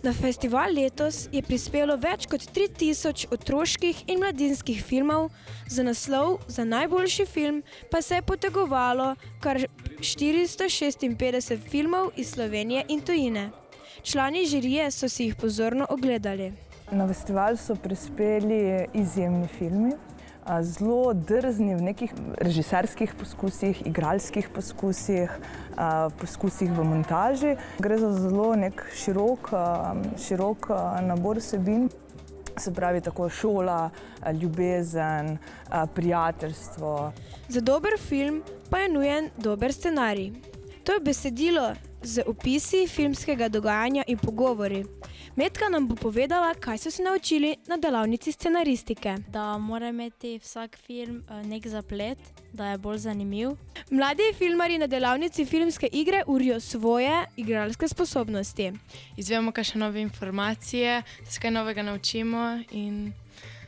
Na festival letos je prispelo več kot 3000 otroških in mladinskih filmov, za naslov za najboljši film pa se je potegovalo kar 456 filmov iz Slovenije in tujine. Člani žirije so si jih pozorno ogledali. Na festival so prispeli izjemni filmi, zelo drzni v nekih režiserskih poskusih, igralskih poskusih, poskusih v montaži. Gre za zelo nek širok nabor vsebin, se pravi tako šola, ljubezen, prijateljstvo. Za dober film pa je nujen dober scenarij. To je besedilo z opisi filmskega dogajanja in pogovori. Metka nam bo povedala, kaj so se naučili na delavnici scenaristike. Da mora imeti vsak film nek zaplet, da je bolj zanimiv. Mladi filmarji na delavnici filmske igre urijo svoje igralske sposobnosti. Izvemo kakšne nove informacije, da se kaj novega naučimo in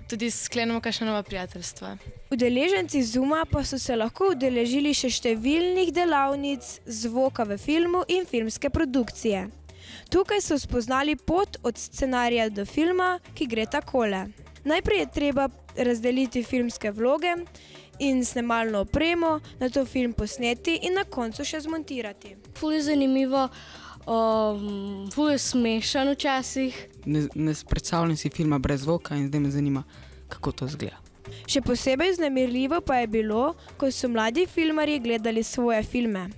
tudi sklenemo kakšna nova prijateljstva. Udeleženci Zooma pa so se lahko udeležili še številnih delavnic zvoka v filmu in filmske produkcije. Tukaj so spoznali pot od scenarija do filma, ki gre takole. Najprej je treba razdeliti filmske vloge in snemalno opremo, nato film posneti in na koncu še zmontirati. Ful je zanimivo, ful je smešen včasih. Ne predstavljam si filma brez zvoka in zdaj me zanima, kako to izgleda. Še posebej vznemirljivo pa je bilo, ko so mladi filmarji gledali svoje filme.